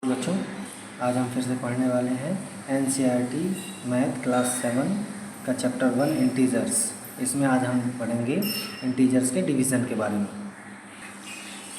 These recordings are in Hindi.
बच्चों, आज हम फिर से पढ़ने वाले हैं NCERT मैथ क्लास 7 का चैप्टर 1 इंटीजर्स। इसमें आज हम पढ़ेंगे इंटीजर्स के डिवीज़न के बारे में।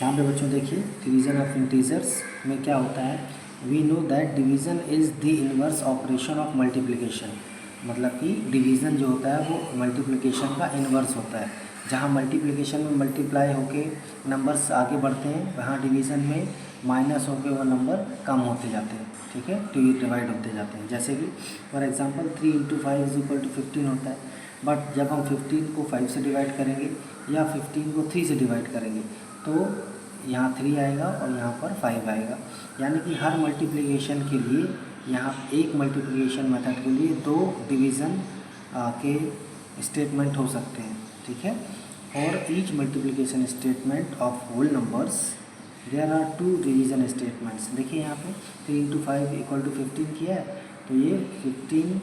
यहाँ पे बच्चों देखिए, डिवीज़न ऑफ इंटीजर्स में क्या होता है। We know that division is the inverse operation of multiplication. मतलब कि डिवीज़न जो होता है वो मल्टीप्लिकेशन का इनवर्स होता है। जहाँ मल्टीप्लिकेशन में मल्टीप्लाई होके नंबर्स आगे बढ़ते हैं, वहाँ डिवीज़न में माइनस होके वो नंबर कम होते जाते हैं। ठीक है, डिवाइड होते जाते हैं। जैसे कि फॉर एग्जांपल 3 × 5 = 15 होता है। बट जब हम 15 को 5 से डिवाइड करेंगे या 15 को 3 से डिवाइड करेंगे तो यहाँ 3 आएगा और यहाँ पर 5 आएगा। यानी कि हर मल्टीप्लिकेशन के लिए, यहाँ एक मल्टीप्लिकेशन मेथड के लिए 2 डिवीज़न के स्टेटमेंट हो सकते हैं। ठीक है, और each multiplication statement of whole numbers there are 2 division statements. देखिए यहाँ पे 3 × 5 = 15 किया है, तो ये 15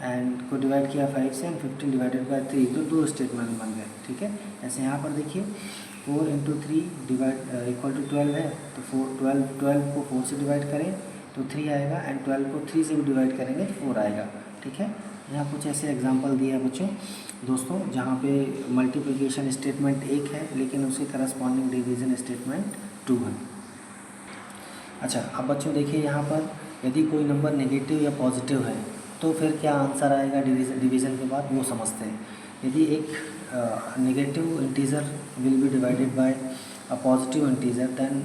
एंड को डिवाइड किया 5 से, एंड 15 डिवाइडेड बाय 3, तो 2 स्टेटमेंट बन गए। ठीक है, ऐसे यहाँ पर देखिए 4 × 3 = 12 है, तो 12 को 4 से डिवाइड करें तो 3 आएगा, एंड 12 को 3 से भी डिवाइड करेंगे तो 4 आएगा। ठीक है, यहाँ कुछ ऐसे एग्जांपल दिए हैं बच्चों दोस्तों, जहाँ पे मल्टीप्लिकेशन स्टेटमेंट 1 है लेकिन उसके करस्पॉन्डिंग डिवीज़न स्टेटमेंट 2 है। अच्छा, अब बच्चों देखिए यहाँ पर यदि कोई नंबर नेगेटिव या पॉजिटिव है तो फिर क्या आंसर आएगा डिवीज़न के बाद, वो समझते हैं। यदि एक negative integer will be divided by a positive integer, then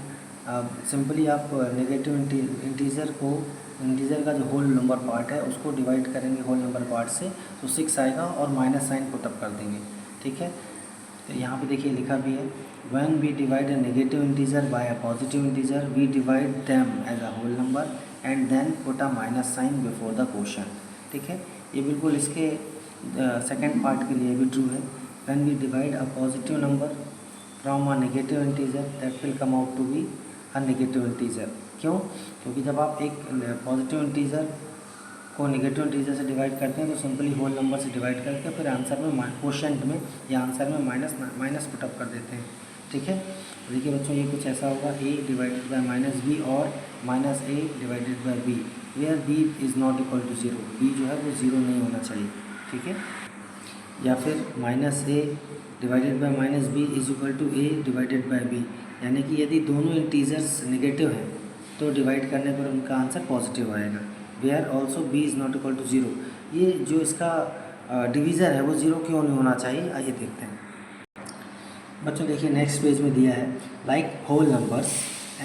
simply आप नेगेटिव इंटीजर का जो होल नंबर पार्ट है उसको डिवाइड करेंगे होल नंबर पार्ट से, तो 6 आएगा और माइनस साइन पुटअप कर देंगे। ठीक है, तो यहाँ पे देखिए लिखा भी है, when we divide a negative integer by a positive integer we divide them as a whole number and then put a minus sign before the quotient। ठीक है, ये बिल्कुल इसके सेकंड पार्ट के लिए भी ट्रू है। when we divide a positive number from a negative integer that will come out to be a negative integer। क्यों? क्योंकि जब आप एक पॉजिटिव इंटीजर को नेगेटिव इंटीजर से डिवाइड करते हैं तो सिंपली होल नंबर से डिवाइड करके फिर आंसर में क्वोशंट में या आंसर में माइनस पुटअप कर देते हैं। ठीक है, देखिए बच्चों ये कुछ ऐसा होगा, a डिवाइडेड बाय -b और -a divided by b, where b is not equal to 0। b जो है वो 0 नहीं होना चाहिए। ठीक है, या फिर -a divided by -b is equal to a divided by b। यानी कि यदि दोनों इंटीजर्स नेगेटिव हैं तो डिवाइड करने पर उनका आंसर पॉजिटिव आएगा। Where also b is not equal to 0। ये जो इसका डिवीज़र है वो 0 क्यों नहीं होना चाहिए, आइए देखते हैं। बच्चों देखिए नेक्स्ट पेज में दिया है, like whole numbers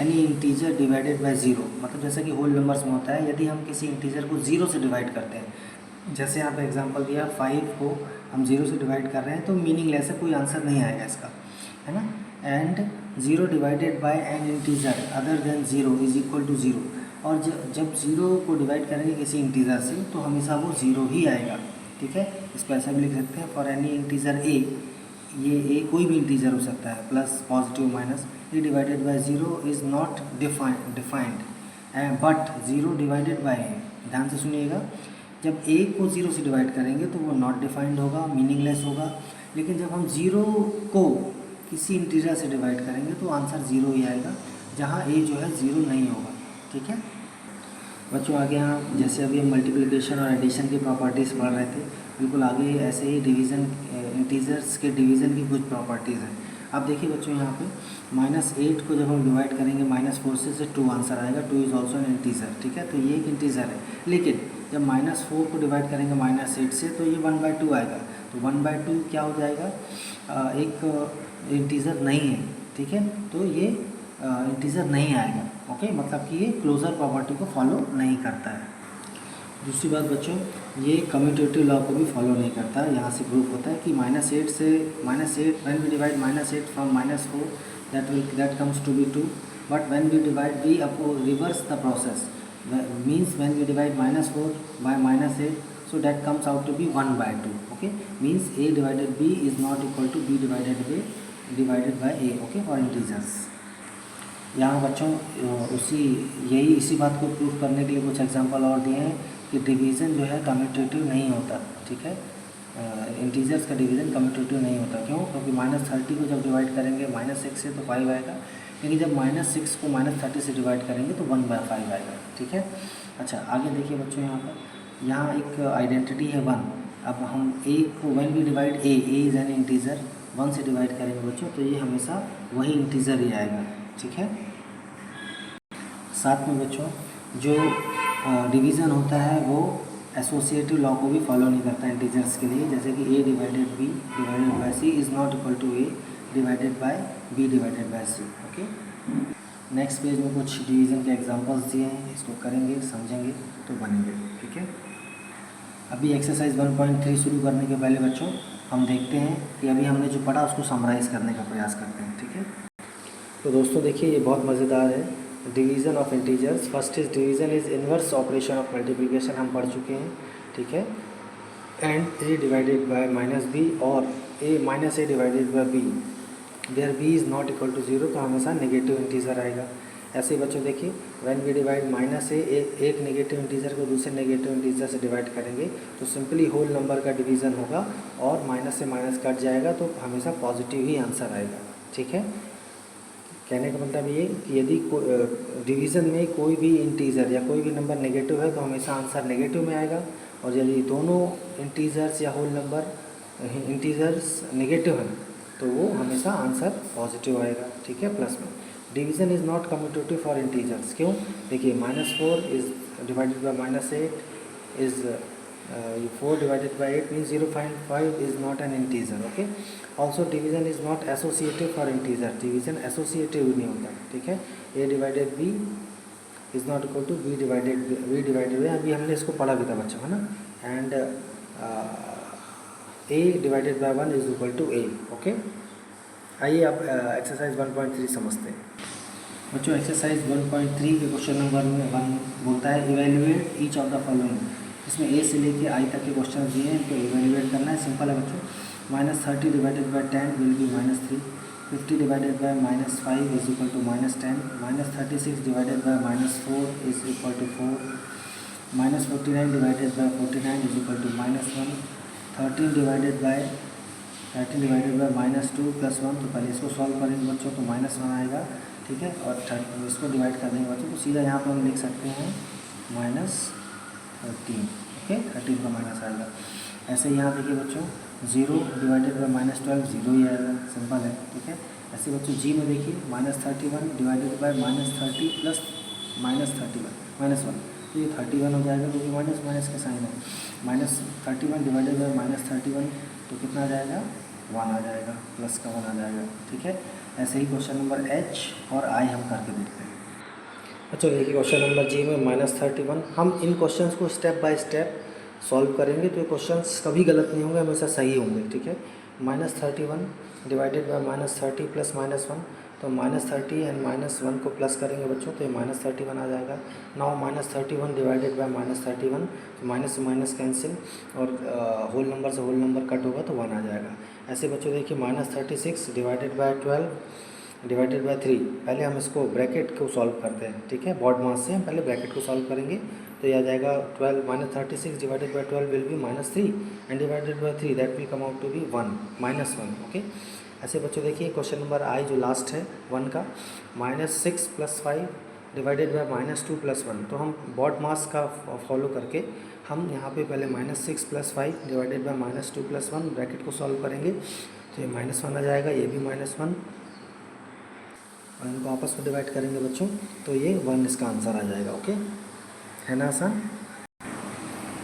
any integer divided by 0। मतलब जैसा कि होल नंबर्स में होता है, यदि हम किसी इंटीजर को 0 से डिवाइड करते हैं, जैसे यहाँ पे एग्जांपल दिया 5 को हम 0 से डिवाइड कर रहे हैं तो मीनिंगलेस है, कोई आंसर नहीं आएगा इसका, है ना। And 0 divided by an integer other than 0 is equal to 0। और जब 0 को डिवाइड करेंगे किसी इंटीजर से तो हमेशा वो 0 ही आएगा। ठीक है, इस पर ऐसा भी लिख सकते हैं, फॉर एनी इंटीजर a, ये a कोई भी इंटीजर हो सकता है, plus positive minus, a divided by 0 is not defined but 0 divided bye a। ध्यान से सुनिएगा, जब a को 0 से डिवाइड करेंगे तो वो नॉट डिफाइंड होगा, मीनिंगलेस होगा। लेकिन जब हम 0 को किसी इंटीजर से डिवाइड करेंगे तो आंसर 0 ही आएगा, जहाँ a जो है 0 नहीं होगा। ठीक है बच्चों, आगे यहाँ जैसे अभी हम मल्टीप्लिकेशन और एडिशन की प्रॉपर्टीज़ पढ़ रहे थे, बिल्कुल आगे ऐसे ही डिवीज़न इंटीजर्स के डिवीज़न की कुछ प्रॉपर्टीज़ हैं। अब देखिए बच्चों यहाँ पे -8 को जब हम डिवाइड करेंगे -4 से 2 आंसर आएगा। 2 इज़ ऑल्सो एन इंटीजर। ठीक है, तो ये एक इंटीजर है। लेकिन जब -4 को डिवाइड करेंगे -8 से तो ये 1/2 आएगा। तो 1/2 क्या हो जाएगा, एक इंटीजर नहीं है। ठीक है, तो ये इंटीजर नहीं आएगा। ओके, मतलब कि ये क्लोजर प्रॉपर्टी को फॉलो नहीं करता है। दूसरी बात बच्चों, ये कम्यूटेटिव लॉ को भी फॉलो नहीं करता है। यहाँ से प्रूफ होता है कि -8 से -8 when we divide -8 from -4 that comes to be 2, but when we divide we reverse the process, means when we divide -4 by -8 so that comes out to be 1/2। okay, means a divided b is not equal to b divided by a। okay, for integers। यहाँ बच्चों इसी बात को प्रूफ करने के लिए कुछ एग्जांपल और दिए हैं कि डिवीज़न जो है कम्यूटेटिव नहीं होता। ठीक है, इंटीजर्स का डिवीज़न कम्यूटेटिव नहीं होता। क्यों? क्योंकि -30 को जब डिवाइड करेंगे -6 से तो 5 आएगा, लेकिन जब -6 को -30 से डिवाइड करेंगे तो 1/5 आएगा। ठीक है। अच्छा आगे देखिए बच्चों, यहाँ एक आइडेंटिटी है 1। अब हम a को when we divide a is an integer 1 से डिवाइड करेंगे बच्चों, तो ये हमेशा वही इंटीजर ही आएगा। ठीक है। साथ में बच्चों जो डिवीज़न होता है वो एसोसिएटिव लॉ को भी फॉलो नहीं करता है इंटीजर्स के लिए, जैसे कि a divided b divided by c is not equal to a divided by b divided by c। Okay. Next page में कुछ डिवीज़न के एग्जांपल्स दिए हैं, इसको करेंगे समझेंगे तो बनेंगे। ठीक है। अभी एक्सरसाइज 1.3 शुरू करने के पहले बच्चों हम देखते हैं कि अभी हमने जो पढ़ा उसको समराइज़ करने का प्रयास करते हैं। ठीक है। तो दोस्तों देखिए ये बहुत मज़ेदार है, division of integers. First is division is inverse operation of multiplication, हम पढ़ चुके हैं। ठीक है। And a divided by -b और a divided by b, there b is not equal to 0, तो हमेशा नेगेटिव इंटीजर आएगा। ऐसे बच्चों देखिए व्हेन वी डिवाइड -a, एक नेगेटिव इंटीजर को दूसरे नेगेटिव इंटीजर से डिवाइड करेंगे तो सिंपली होल नंबर का डिवीज़न होगा और माइनस से माइनस कट जाएगा, तो हमेशा पॉजिटिव ही आंसर आएगा। ठीक है। कहने का मतलब ये कि यदि डिवीज़न में कोई भी इंटीजर या कोई भी नंबर नेगेटिव है तो हमेशा आंसर नेगेटिव में आएगा, और यदि दोनों इंटीजर्स या होल नंबर इंटीजर्स नेगेटिव हैं तो वो हमेशा आंसर पॉजिटिव आएगा। ठीक है, प्लस में। Division is not commutative for integers, क्यों? देखिए -4 is divided by -8 is 4 divided by 8 means 0.5 is not an integer. Okay. Also division is not associative for integer, division associative नहीं होता। ठीक है। a divided b is not equal to b divided अभी हमने इसको पढ़ा भी था बच्चों, है ना। And a divided by 1 is equal to a। Okay. आइए अब एक्सरसाइज 1.3 समझते हैं बच्चों। एक्सरसाइज 1.3 के क्वेश्चन नंबर 1 बोलता है evaluate each of the following. इसमें a से लेके i तक के क्वेश्चन दिए हैं, तो इवेल्युएट करना है। सिंपल है बच्चों। -30 divided by 10 will be -3, 50 divided by -5 is equal to -10, -36 divided by -4 is equal to 4, -49 divided by 49 is equal to -1, 13 divided by -2 plus 1। तो पहले इसको सॉल्व करेंगे बच्चों तो -1 आएगा। ठीक है। और इसको डिवाइड कर देंगे बच्चों तो सीधा यहाँ पर हम लिख सकते हैं -13। ओके। 13 का माइनस आएगा। ऐसे ही यहाँ देखिए बच्चों 0 डिवाइडेड बाय -12 0 ही आएगा, सिंपल है। ठीक है। ऐसे बच्चों जी में देखिए -31 डिवाइडेड बाय -30 प्लस -1, तो ये 31 हो जाएगा क्योंकि माइनस के साइन है। -31 डिवाइडेड बाय -31 तो कितना आ जाएगा? 1 आ जाएगा, प्लस का 1 आ जाएगा। ठीक है। ऐसे ही क्वेश्चन नंबर H और I हम करके देखते हैं। अच्छा देखिए क्वेश्चन नंबर जी में -31, हम इन क्वेश्चंस को स्टेप बाय स्टेप सॉल्व करेंगे तो ये क्वेश्चंस कभी गलत नहीं होंगे, हमेशा सही होंगे। ठीक है। -31 डिवाइडेड बाय -30 प्लस -1, तो -30 एंड -1 को प्लस करेंगे बच्चों तो ये -31 आ जाएगा। नाउ -31 डिवाइडेड बाय -31, तो माइनस से माइनस कैंसिल और होल नंबर से होल नंबर कट होगा तो 1 आ जाएगा। ऐसे बच्चों देखिए -36 डिवाइडेड बाय 12 डिवाइडेड बाय 3, पहले हम इसको ब्रैकेट को सॉल्व करते हैं। ठीक है। बॉड मास से हम पहले ब्रैकेट को सॉल्व करेंगे तो यह आ जाएगा 12 -36 divided by 12 will be -3 and divided by 3 that will come out to be 1। Okay. ऐसे बच्चों देखिए क्वेश्चन नंबर आई जो लास्ट है 1 का, -6 प्लस 5 डिवाइडेड बाय -2 प्लस 1, तो हम बॉड मास का फॉलो करके हम यहाँ पे पहले -6 plus 5 divided by -2 plus 1 bracket को सॉल्व करेंगे तो ये -1 आ जाएगा, ये भी -1 और इनको आपस में डिवाइड करेंगे बच्चों तो ये 1 इसका आंसर आ जाएगा। ओके, है ना आसान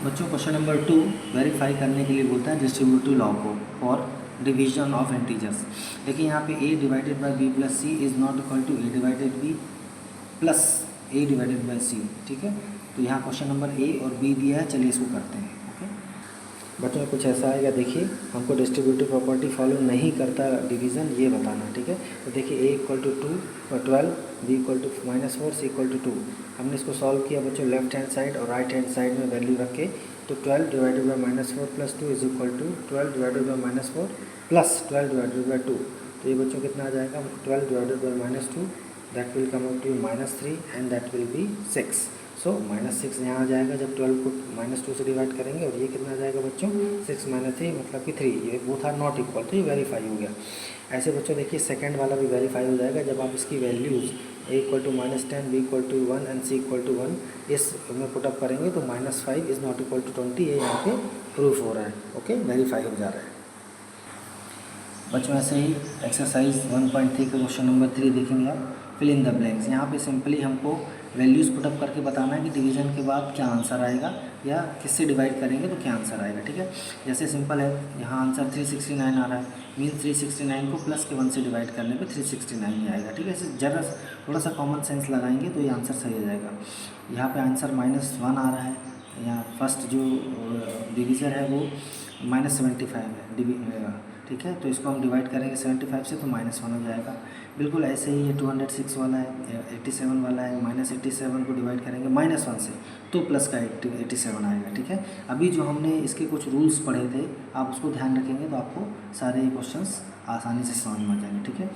बच्चों। क्वेश्चन नंबर 2 वेरीफाई करने के लिए बोलता है डिस्ट्रीब्यूटिव लॉ को और डिवीजन ऑफ इंटीजर्स। देखिए यहाँ पे a divided by b plus c is not equal to a divided b plus a divided by c। ठीक है। तो यहाँ क्वेश्चन नंबर a और b दिया है, चलिए इसको करते हैं। ओके बच्चों कुछ ऐसा आएगा, देखिए हमको डिस्ट्रीब्यूटिव प्रॉपर्टी फॉलो नहीं करता डिवीज़न, ये बताना। ठीक है। तो देखिए a इक्वल टू 2 और 12, b equal to -4, c equal to 2। हमने इसको सॉल्व किया बच्चों लेफ्ट हैंड साइड और राइट हैंड साइड में वैल्यू रख के, तो 12 divided by -4 plus 2 is equal to 12 divided by -4 plus 12 divided by 2। तो ये बच्चों कितना आ जाएगा? 12 divided by -2 that will come out to -3 and that will be 6। So -6 यहाँ आ जाएगा जब 12 को -2 से डिवाइड करेंगे, और ये कितना आ जाएगा बच्चों 6 - 3 मतलब कि 3, ये बोथ आर नॉट इक्वल, तो ये वेरीफाई हो गया। ऐसे बच्चों देखिए सेकंड वाला भी वेरीफाई हो जाएगा जब आप इसकी values a = -10, b = 1 and c = 1 इस में पुटअप करेंगे तो -5 इज़ नॉट इक्वल टू 20, ये यहाँ पे प्रूफ हो रहा है। ओके, वेरीफाई हो जा रहा है बच्चों। ऐसे ही एक्सरसाइज 1.3 के क्वेश्चन नंबर 3 देखेंगे आप, फिल इन द ब्लैंक्स। यहाँ पे सिंपली हमको वैल्यूज़ पुटअप करके बताना है कि डिवीजन के बाद क्या आंसर आएगा या किससे डिवाइड करेंगे तो क्या आंसर आएगा। ठीक है, जैसे सिंपल है, यहाँ आंसर 369 आ रहा है, मीन्स 369 को प्लस के 1 से डिवाइड करने पे 369 ही आएगा। ठीक है, ऐसे जरा थोड़ा सा कॉमन सेंस लगाएंगे तो ये आंसर सही हो जाएगा। यहाँ पे आंसर -1 आ रहा है, यहाँ फर्स्ट जो डिवीज़र है वो -75 है ठीक है, तो इसको हम डिवाइड करेंगे 75 से तो -1 हो जाएगा। बिल्कुल ऐसे ही ये 206 वाला है, 87 वाला है, -87 को डिवाइड करेंगे -1 से तो प्लस का 87 आएगा। ठीक है, अभी जो हमने इसके कुछ रूल्स पढ़े थे आप उसको ध्यान रखेंगे तो आपको सारे क्वेश्चंस आसानी से समझ में आ जाएंगे। ठीक है,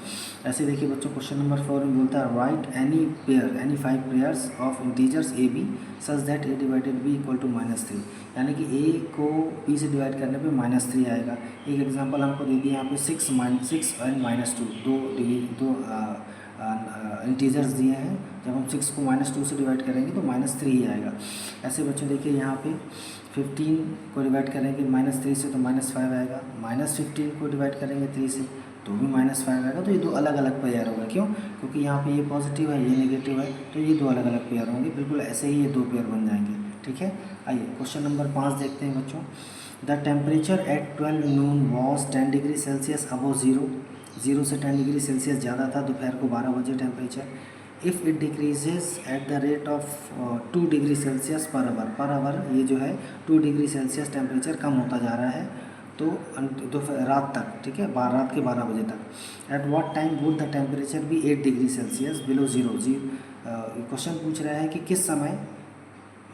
ऐसे देखिए बच्चों क्वेश्चन नंबर 4 में बोलता है right any 5 pairs of integers A B such that a divided b equal to -3, यानी कि a को b से डिवाइड करने पे -3 आएगा। एक एग्जांपल हमको दे दिया यहाँ पे 6 एंड -2 दो इंटीजर्स दिए हैं, जब हम 6 को -2 से डिवाइड करेंगे तो -3 ही आएगा। ऐसे बच्चों देखिए यहाँ पे 15 को डिवाइड करेंगे -3 से तो -5 आएगा, -15 को डिवाइड करेंगे 3 से तो भी -5 आएगा। तो ये दो अलग अलग पेयर होगा, क्यों? क्योंकि यहाँ पे ये पॉजिटिव है ये नेगेटिव है, तो ये दो अलग अलग पेयर होंगे। बिल्कुल ऐसे ही ये दो पेयर बन जाएंगे। ठीक है, आइए क्वेश्चन नंबर 5 देखते हैं बच्चों। The temperature at 12 Noon was 10 degree Celsius above 0 से 10 डिग्री सेल्सियस ज़्यादा था दोपहर को 12 बजे temperature. If it decreases eight the rate of 2 degree Celsius per hour, ये जो है 2 डिग्री सेल्सियस टेम्परेचर कम होता जा रहा है तो रात तक। ठीक है, रात के 12 बजे तक। At what time would the temperature भी 8 डिग्री सेल्सियस बिलो 0। क्वेश्चन पूछ रहा है कि किस समय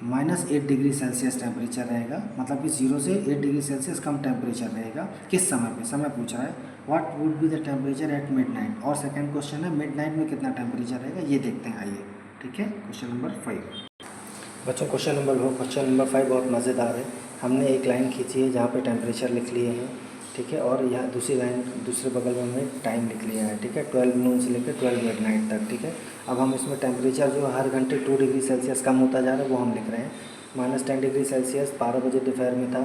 -8 डिग्री सेल्सियस टेम्परेचर रहेगा, मतलब कि 0 से 8 डिग्री सेल्सियस कम टेम्परेचर रहेगा किस समय पे, समय पूछ रहा है। What would be the temperature at midnight, और सेकंड क्वेश्चन है मिडनाइट में कितना टेम्परेचर रहेगा, ये देखते हैं आइए। ठीक है, क्वेश्चन नंबर 5 बच्चों। क्वेश्चन नंबर 5 बहुत मज़ेदार है। हमने एक लाइन खींची है जहाँ पे टेम्परेचर लिख लिए हैं, ठीक है, और यहाँ दूसरी लाइन दूसरे बगल में हमने टाइम लिख लिया है। ठीक है, 12 नून से लेकर 12 मिडनाइट तक। ठीक है, अब हम इसमें टेम्परेचर जो हर घंटे 2 डिग्री सेल्सियस कम होता जा रहा है वो हम लिख रहे हैं। -10 डिग्री सेल्सियस 12 बजे दोपहर में था,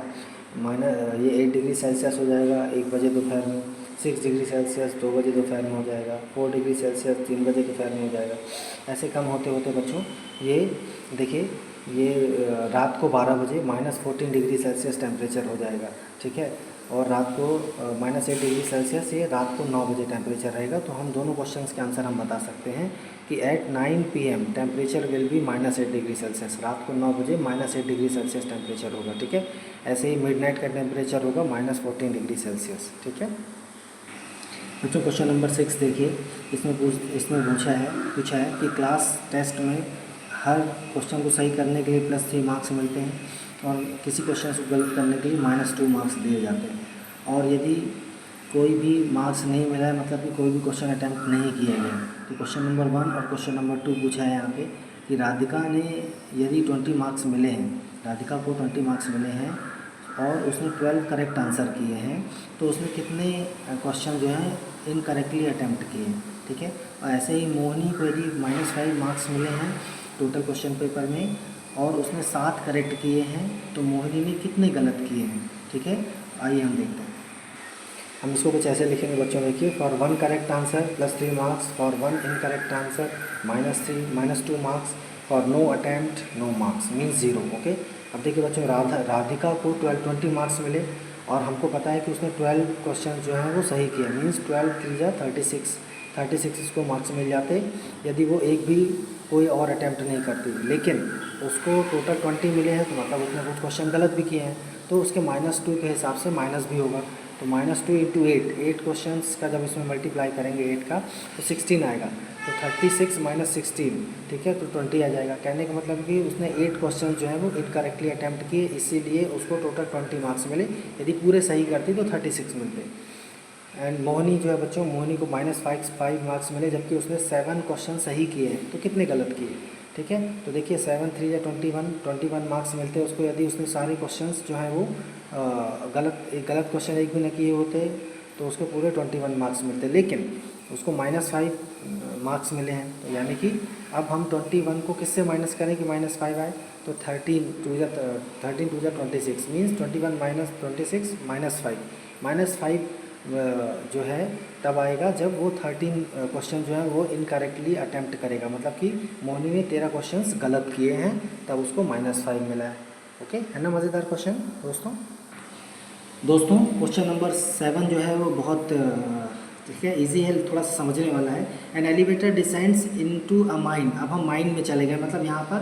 ये 8 डिग्री सेल्सियस हो जाएगा 1 बजे दोपहर में, 6 डिग्री सेल्सियस 2 बजे दोपहर में हो जाएगा, 4 डिग्री सेल्सियस 3 बजे दोपहर में हो जाएगा। ऐसे कम होते होते बच्चों ये देखिए ये रात को 12 बजे -14 डिग्री सेल्सियस टेम्परेचर हो जाएगा। ठीक है, और रात को -8 डिग्री सेल्सियस ये रात को 9 बजे टेम्परेचर रहेगा। तो हम दोनों क्वेश्चंस के आंसर हम बता सकते हैं कि at 9 PM temperature will be -8 degree Celsius, रात को 9 बजे -8 डिग्री सेल्सियस टेम्परेचर होगा। ठीक है, ऐसे ही मिडनाइट का टेम्परेचर होगा -14 डिग्री सेल्सियस। ठीक है बच्चों, क्वेश्चन नंबर 6 देखिए, इसमें पूछा है कि क्लास टेस्ट में हर क्वेश्चन को सही करने के लिए +3 मार्क्स मिलते हैं और किसी क्वेश्चन को गलत करने के लिए -2 मार्क्स दिए जाते हैं। और यदि कोई भी मार्क्स नहीं मिला है, मतलब कि कोई भी क्वेश्चन अटैम्प्ट नहीं किया गया, तो क्वेश्चन नंबर 1 और क्वेश्चन नंबर 2 पूछा है यहाँ पे कि राधिका ने यदि 20 मार्क्स मिले हैं, राधिका को 20 मार्क्स मिले हैं और उसने 12 करेक्ट आंसर किए हैं, तो उसने कितने क्वेश्चन जो हैं इनकरेक्टली अटैम्प्ट किए हैं। ठीक है, और ऐसे ही मोहिनी को यदि -5 मार्क्स मिले हैं टोटल क्वेश्चन पेपर में और उसने 7 करेक्ट किए हैं, तो मोहिनी ने कितने गलत किए हैं। ठीक है, आइए हम देखते हैं। हम इसको कुछ ऐसे लिखेंगे बच्चों, देखिए for 1 correct answer +3 marks, for 1 incorrect answer -2 marks, for no attempt no marks means 0। Okay, अब देखिए बच्चों राधिका को 20 मार्क्स मिले और हमको पता है कि उसने 12 क्वेश्चन जो हैं वो सही किया, मीन्स 12 3 36 इसको मार्क्स मिल जाते यदि वो एक भी कोई और अटैम्प्ट नहीं करती। लेकिन उसको टोटल 20 मिले हैं तो मतलब उसने कुछ क्वेश्चन गलत भी किए हैं, तो उसके -2 के हिसाब से माइनस भी होगा। तो -2 × 8 क्वेश्चन का जब इसमें मल्टीप्लाई करेंगे 8 का तो 16 आएगा, तो 36 - 16, ठीक है, तो 20 आ जाएगा। कहने का मतलब कि उसने 8 क्वेश्चन जो है वो इनकरेक्टली अटैम्प्ट किए, इसीलिए उसको टोटल 20 मार्क्स मिले। यदि पूरे सही करती तो 36 मिलते। एंड मोहिनी जो है बच्चों, मोहिनी को -5 मार्क्स मिले, जबकि उसने 7 क्वेश्चन सही किए हैं, तो कितने गलत किए, ठीक है। तो देखिए 7 3 या 21 मार्क्स मिलते हैं उसको यदि उसने सारे क्वेश्चंस जो हैं वो गलत क्वेश्चन एक भी न किए होते तो उसको पूरे 21 मार्क्स मिलते, लेकिन उसको -5 मार्क्स मिले हैं। तो यानी कि अब हम 21 को किससे माइनस करें कि -5 आए, तो 13 2 26 मीन्स 21 - 26 -5 जो है तब आएगा जब वो 13 क्वेश्चन जो है वो इनकरेक्टली अटैम्प्ट करेगा, मतलब कि मोनी ने 13 क्वेश्चंस गलत किए हैं तब उसको -5 मिला है। ओके, है ना मज़ेदार क्वेश्चन दोस्तों क्वेश्चन नंबर 7 जो है वो बहुत ठीक है इजी है, थोड़ा सा समझने वाला है। An elevator descends into a mine, अब हम माइन में चले गए, मतलब यहाँ पर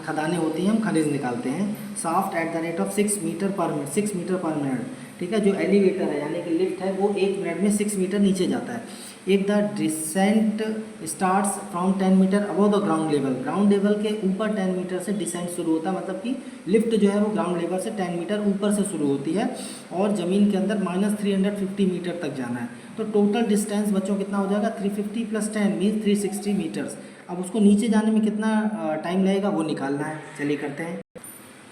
खदानें होती हैं, हम खनिज निकालते हैं। Shaft at the rate of 6 metre per minute, ठीक है। जो एलिवेटर है यानी कि लिफ्ट है वो 1 मिनट में 6 मीटर नीचे जाता है। एक the descent starts from 10 metre above the ground level के ऊपर 10 मीटर से डिसेंट शुरू होता है, मतलब कि लिफ्ट जो है वो ग्राउंड लेवल से 10 मीटर ऊपर से शुरू होती है और ज़मीन के अंदर -350 मीटर तक जाना है। तो टोटल डिस्टेंस बच्चों कितना हो जाएगा, 350 + 10 मीन्स 360 मीटर्स। अब उसको नीचे जाने में कितना टाइम लगेगा वो निकालना है। चलिए करते हैं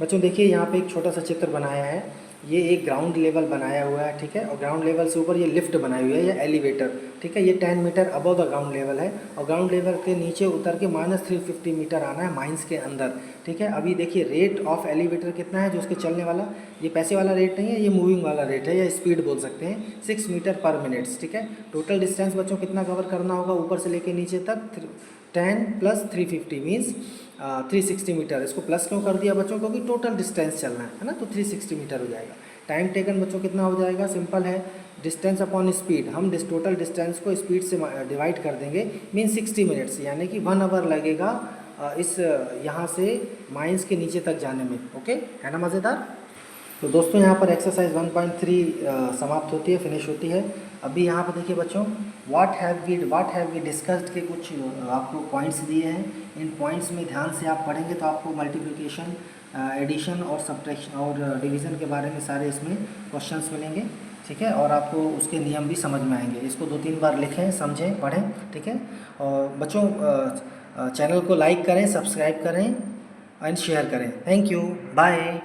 बच्चों। देखिए यहाँ पे एक छोटा सा चित्र बनाया है, ये एक ग्राउंड लेवल बनाया हुआ है, ठीक है, और ग्राउंड लेवल से ऊपर ये लिफ्ट बनाई हुई है, ये एलिवेटर, ठीक है। ये 10 metre above the ground level है और ग्राउंड लेवल के नीचे उतर के -350 मीटर आना है माइंस के अंदर, ठीक है। अभी देखिए रेट ऑफ एलिवेटर कितना है जो उसके चलने वाला, ये पैसे वाला रेट नहीं है, ये मूविंग वाला रेट है या स्पीड बोल सकते हैं, 6 मीटर पर मिनट, ठीक है। टोटल डिस्टेंस बच्चों कितना कवर करना होगा ऊपर से लेके नीचे तक, 10 + 350 मीन्स 360 मीटर। इसको प्लस क्यों कर दिया बच्चों, क्योंकि टोटल डिस्टेंस चलना है ना, तो 360 मीटर हो जाएगा। टाइम टेकन बच्चों कितना हो जाएगा, सिंपल है, डिस्टेंस अपॉन स्पीड, हम टोटल डिस्टेंस को स्पीड से डिवाइड कर देंगे, मीन 60 मिनट्स, यानी कि 1 आवर लगेगा इस यहाँ से माइंस के नीचे तक जाने में। ओके, है ना मज़ेदार। तो दोस्तों यहाँ पर एक्सरसाइज 1.3 समाप्त होती है, फिनिश होती है। अभी यहाँ पर देखिए बच्चों, व्हाट हैव वी डिस्कस्ड के कुछ आपको पॉइंट्स दिए हैं। इन पॉइंट्स में ध्यान से आप पढ़ेंगे तो आपको मल्टीप्लिकेशन, एडिशन और सब्ट्रैक्शन और डिवीज़न के बारे में सारे इसमें क्वेश्चंस मिलेंगे, ठीक है। और आपको उसके नियम भी समझ में आएंगे। इसको 2-3 बार लिखें, समझें, पढ़ें, ठीक है। और बच्चों चैनल को लाइक करें, सब्सक्राइब करें एंड शेयर करें। Thank you, bye.